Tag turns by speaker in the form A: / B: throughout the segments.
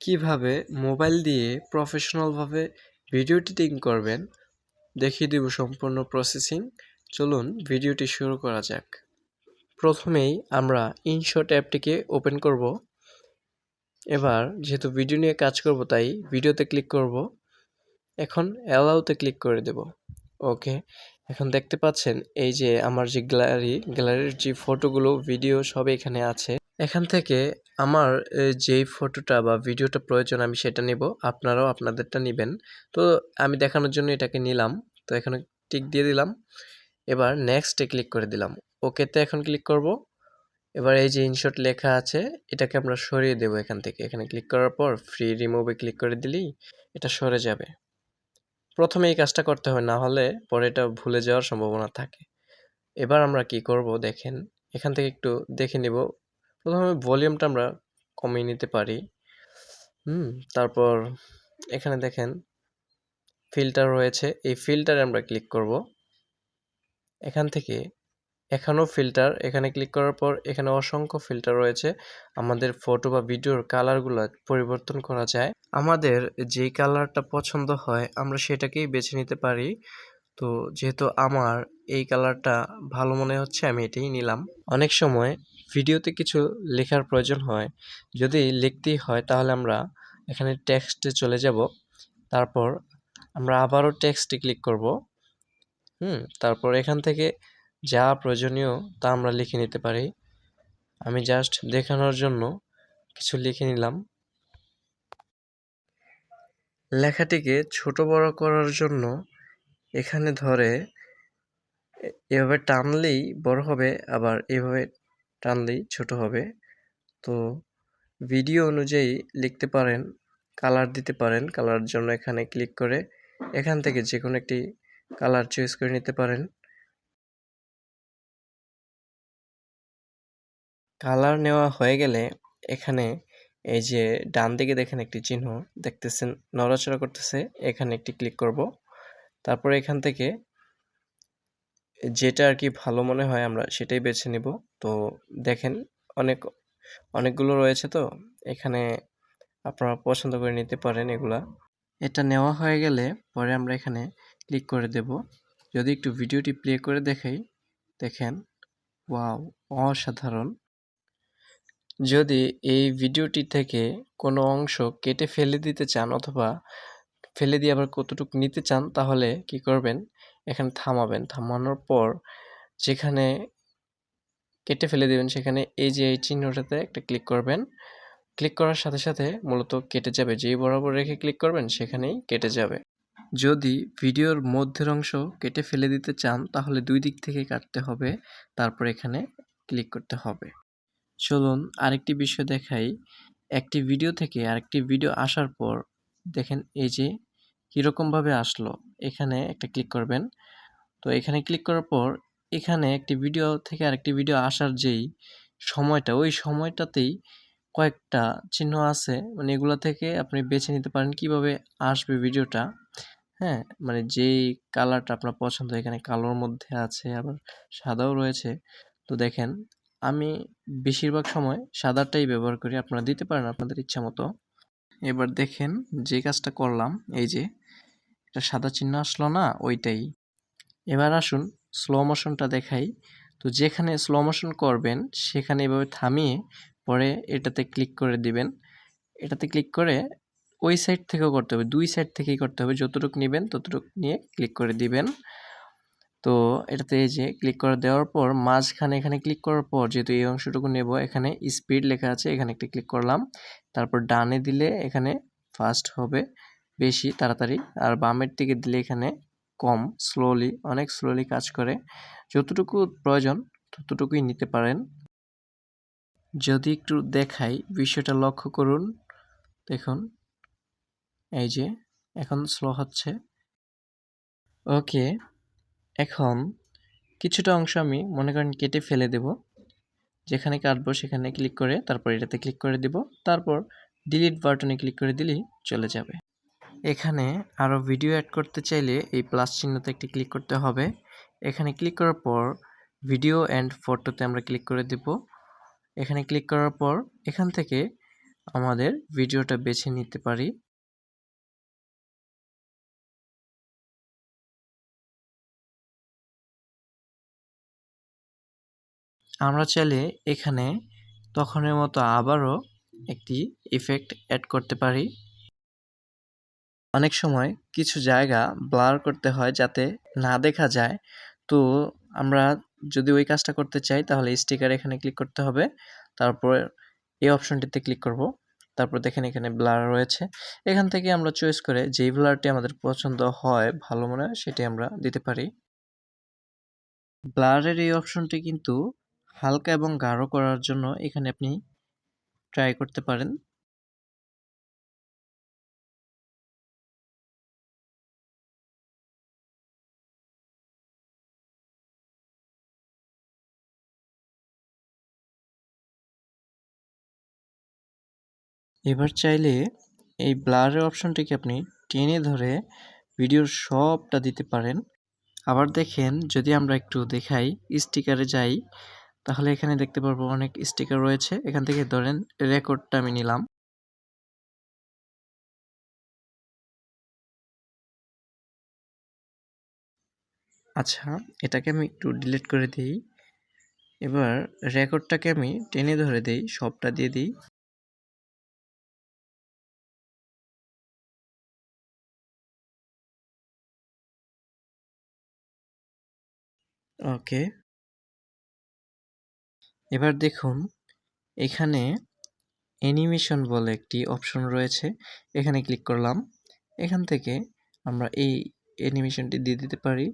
A: কিভাবে মোবাইল দিয়ে প্রফেশনালভাবে video editing করবেন দেখিয়ে দিব সম্পূর্ণ প্রসেসিং। চলুন ভিডিওটি শুরু করা যাক। প্রথমেই আমরা ইনশট অ্যাপটিকে ওপেন করব। এবার যেহেতু ভিডিও নিয়ে কাজ করব তাই ভিডিওতে ক্লিক করব। এখন অ্যালাউতে ক্লিক করে দেব। ওকে, এখন দেখতে পাচ্ছেন এই যে আমার যে গ্যালারির যে ফটোগুলো ভিডিও সব এখানে আছে। এখান থেকে আমার যেই ফটোটা বা ভিডিওটা প্রয়োজন আমি সেটা নেব, আপনারাও আপনাদেরটা নেবেন। তো আমি দেখানোর জন্য এটাকে নিলাম, তো এখানে টিক দিয়ে দিলাম। এবার নেক্সটে ক্লিক করে দিলাম। ওকেতে এখন ক্লিক করব। এবার এই যে ইনশট লেখা আছে এটাকে আমরা সরিয়ে দেব এখান থেকে। এখানে ক্লিক করার পর ফ্রি রিমুভে ক্লিক করে দিলেই এটা সরে যাবে। প্রথমে এই কাজটা করতে হয়, না হলে পরে এটা ভুলে যাওয়ার সম্ভাবনা থাকে। এবার আমরা কি করব দেখেন, এখান থেকে একটু দেখে নিব। প্রথমে ভলিউমটা আমরা কমিয়ে নিতে পারি। তারপর এখানে দেখেন ফিল্টার রয়েছে, এই ফিল্টারে আমরা ক্লিক করব। এখান থেকে এখানেও ফিল্টার, এখানে ক্লিক করার পর এখানে অসংখ্য ফিল্টার রয়েছে। আমাদের ফটো বা ভিডিওর কালারগুলো পরিবর্তন করা যায়। আমাদের যেই কালারটা পছন্দ হয় আমরা সেটাকেই বেছে নিতে পারি। তো যেহেতু আমার এই কালারটা ভালো মনে হচ্ছে আমি এটাই নিলাম। অনেক সময় ভিডিওতে কিছু লেখার প্রয়োজন হয়, যদি লিখতেই হয় তাহলে আমরা এখানে টেক্সটে চলে যাব। তারপর আমরা আবারও টেক্সটে ক্লিক করব। তারপর এখান থেকে যা প্রয়োজনীয় তা আমরা লিখে নিতে পারি। আমি জাস্ট দেখানোর জন্য কিছু লিখে নিলাম। লেখাটিকে ছোট বড় করার জন্য এখানে ধরে এভাবে টানলেই বড় হবে, আবার এভাবে টানলেই ছোট হবে। তো ভিডিও অনুযায়ী লিখতে পারেন, কালার দিতে পারেন। কালার জন্য এখানে ক্লিক করে এখান থেকে যে কোনো একটি কালার চয়েস করে নিতে পারেন। কালার নেওয়া হয়ে গেলে এখানে এই যে ডান দিকে দেখেন একটি চিহ্ন দেখতেছেন নড়াচড়া করতেছে, এখানে একটি ক্লিক করব। তারপরে এখান থেকে যেটা আর কি ভালো মনে হয় আমরা সেটাই বেছে নেব। তো দেখেন অনেকগুলো রয়েছে, তো এখানে আপনারা পছন্দ করে নিতে পারেন এগুলা। এটা নেওয়া হয়ে গেলে পরে আমরা এখানে ক্লিক করে দেব। যদি একটু ভিডিওটি প্লে করে দেখাই, দেখেন ওয়াও, অসাধারণ। যদি এই ভিডিওটি থেকে কোনো অংশ কেটে ফেলে দিতে চান অথবা ফেলে দিয়ে আবার কতটুকু নিতে চান তাহলে কি করবেন, এখানে থামাবেন। থামানোর পর যেখানে কেটে ফেলে দেবেন সেখানে এই যে এই চিহ্নটাতে একটা ক্লিক করবেন। ক্লিক করার সাথে সাথে মূলত কেটে যাবে, যেই বরাবর রেখে ক্লিক করবেন সেখানেই কেটে যাবে। যদি ভিডিওর মধ্যের অংশ কেটে ফেলে দিতে চান তাহলে দুই দিক থেকে কাটতে হবে, তারপর এখানে ক্লিক করতে হবে। চলুন আরেকটি বিষয় দেখাই। একটি ভিডিও থেকে আরেকটি ভিডিও আসার পর দেখেন এই যে কীরকমভাবে আসলো, এখানে একটা ক্লিক করবেন। তো এখানে ক্লিক করার পর এখানে একটি ভিডিও থেকে আরেকটি ভিডিও আসার যেই সময়টা, ওই সময়টাতেই কয়েকটা চিহ্ন আছে, মানে এগুলো থেকে আপনি বেছে নিতে পারেন কিভাবে আসবে ভিডিওটা। হ্যাঁ, মানে যেই কালারটা আপনার পছন্দ, এখানে কালোর মধ্যে আছে আবার সাদাও রয়েছে। তো দেখেন আমি বেশিরভাগ সময় সাদাটাই ব্যবহার করি, আপনারা দিতে পারেন আপনাদের ইচ্ছা মতো। এবার দেখেন যে কাজটা করলাম, এই যে একটা সাদা চিহ্ন আসলো না, ওইটাই। এবার আসুন স্লো মোশনটা দেখাই। তো যেখানে স্লো মোশন করবেন সেখানে এভাবে থামিয়ে পরে এটাতে ক্লিক করে দিবেন। এটাতে ক্লিক করে ওই সাইড থেকেও করতে হবে, দুই সাইড থেকেই করতে হবে। যতটুকু নেবেন ততটুকু নিয়ে ক্লিক করে দিবেন। তো এটাতে এই যে ক্লিক করে দেওয়ার পর মাঝখানে এখানে ক্লিক করার পর যেহেতু এই অংশটুকু নেব, এখানে স্পিড লেখা আছে, এখানে একটা ক্লিক করলাম। তারপর ডানে দিলে এখানে ফাস্ট হবে, বেশি তাড়াতাড়ি, আর বামের দিকে দিলে এখানে কম, স্লোলি, অনেক স্লোলি কাজ করে। যতটুকু প্রয়োজন ততটুকুই নিতে পারেন। যদি একটু দেখাই বিষয়টা লক্ষ্য করুন, দেখুন এই যে এখন স্লো হচ্ছে। ওকে, এখন কিছুটা অংশ আমি মনে করেন কেটে ফেলে দেব। যেখানে কাটবো সেখানে ক্লিক করে তারপর এটাতে ক্লিক করে দেব। তারপর ডিলিট বাটনে ক্লিক করে দিলেই চলে যাবে। এখানে আরও ভিডিও অ্যাড করতে চাইলে এই প্লাস চিহ্নতে একটি ক্লিক করতে হবে। এখানে ক্লিক করার পর ভিডিও অ্যান্ড ফটোতে আমরা ক্লিক করে দেব। এখানে ক্লিক করার পর এখান থেকে আমাদের ভিডিওটা বেছে নিতে পারি। আমরা চাইলে এখানে তখনের মতো আবারও একটি ইফেক্ট অ্যাড করতে পারি। অনেক সময় কিছু জায়গা ব্লার করতে হয় যাতে না দেখা যায়। তো আমরা যদি ওই কাজটা করতে চাই তাহলে স্টিকার এখানে ক্লিক করতে হবে। তারপর এই অপশনটিতে ক্লিক করব। তারপর দেখেন এখানে ব্লার রয়েছে। এখান থেকে আমরা চয়েস করে যেই ব্লারটি আমাদের পছন্দ হয়, ভালো মনে হয় সেটি আমরা দিতে পারি। ব্লারের এই অপশনটি কিন্তু হালকা এবং গাঢ় করার জন্য এখানে আপনি ট্রাই করতে পারেন। এবার চাইলে এই ব্লারের অপশনটিকে আপনি টেনে ধরে ভিডিওর সবটা দিতে পারেন। আবার দেখেন যদি আমরা একটু দেখাই, স্টিকারে যাই, তাহলে এখানে দেখতে পারবো অনেক স্টিকার রয়েছে। এখান থেকে ধরেন রেকর্ডটা আমি নিলাম। আচ্ছা, এটাকে আমি একটু ডিলিট করে দিই। এবার রেকর্ডটাকে আমি টেনে ধরে দেই, সবটা দিয়ে দিই। ওকে। এবার দেখুন এখানে অ্যানিমেশন বলে একটি অপশন রয়েছে। এখানে ক্লিক করলাম। এখান থেকে আমরা এই অ্যানিমেশনটি দিয়ে দিতে পারি।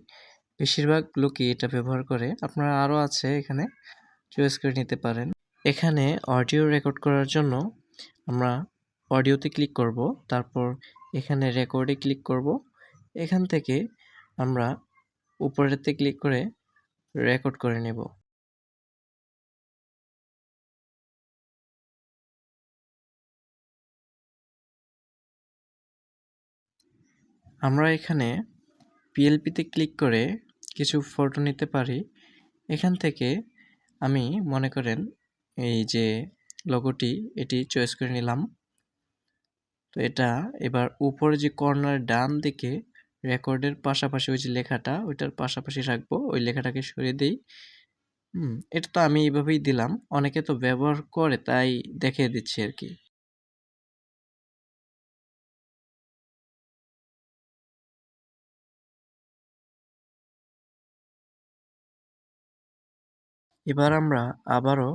A: বেশিরভাগ লোকই এটা ব্যবহার করে। আপনারা আরও আছে এখানে চয়েস করে নিতে পারেন। এখানে অডিও রেকর্ড করার জন্য আমরা অডিওতে ক্লিক করব। তারপর এখানে রেকর্ডে ক্লিক করব। এখান থেকে আমরা উপরেতে ক্লিক করে রেকর্ড করে নেব। আমরা এখানে পিএলপিতে ক্লিক করে কিছু ফটো নিতে পারি। এখান থেকে আমি মনে করেন এই যে লোগোটি এটি চয়েস করে নিলাম। তো এটা এবার উপরে যে কর্নার ডান দিকে রেকর্ডের পাশাপাশি ওই যে লেখাটা ওইটার পাশাপাশি রাখবো, ওই লেখাটাকে সরিয়ে দিই। এটা তো আমি এইভাবেই দিলাম, অনেকে তো ব্যবহার করে তাই দেখিয়ে দিচ্ছি আর কি। এবার আমরা আবারও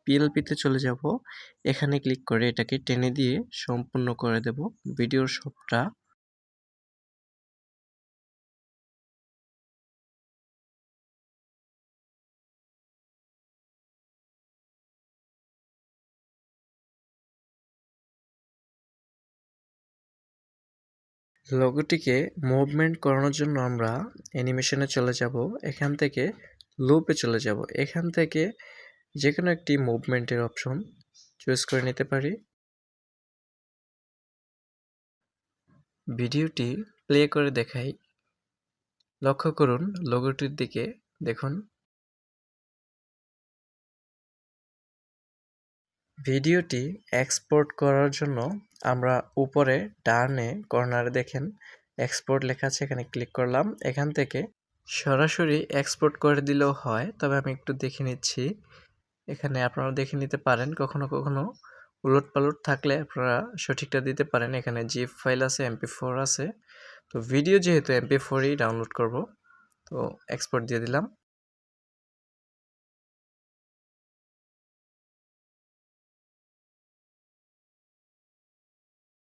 A: পিএলপিতে চলে যাব। এখানে ক্লিক করে এটাকে টেনে দিয়ে সম্পূর্ণ করে দেব ভিডিওর সবটা। লোগোটিকে মুভমেন্ট করানোর জন্য আমরা অ্যানিমেশনে চলে যাব। এখান থেকে লুপে চলে যাব। এখান থেকে যে কোনো একটি মুভমেন্টের অপশন চুজ করে নিতে পারি। ভিডিওটি প্লে করে দেখাই। লক্ষ্য করুন লোগোটির দিকে দেখুন। ভিডিওটি এক্সপোর্ট করার জন্য আমরা উপরে ডানে কর্নারে দেখেন এক্সপোর্ট লেখা আছে, এখানে ক্লিক করলাম। এখান থেকে সরাসরি এক্সপোর্ট করে দিলেও হয়, তবে আমি একটু দেখে নিচ্ছি। এখানে আপনারা দেখে নিতে পারেন, কখনো কখনো উলটপালট থাকলে আপনারা সঠিকটা দিতে পারেন। এখানে জিপ ফাইল আছে, MP4 আছে। তো ভিডিও যেহেতু MP4ই ডাউনলোড করব, তো এক্সপোর্ট দিয়ে দিলাম।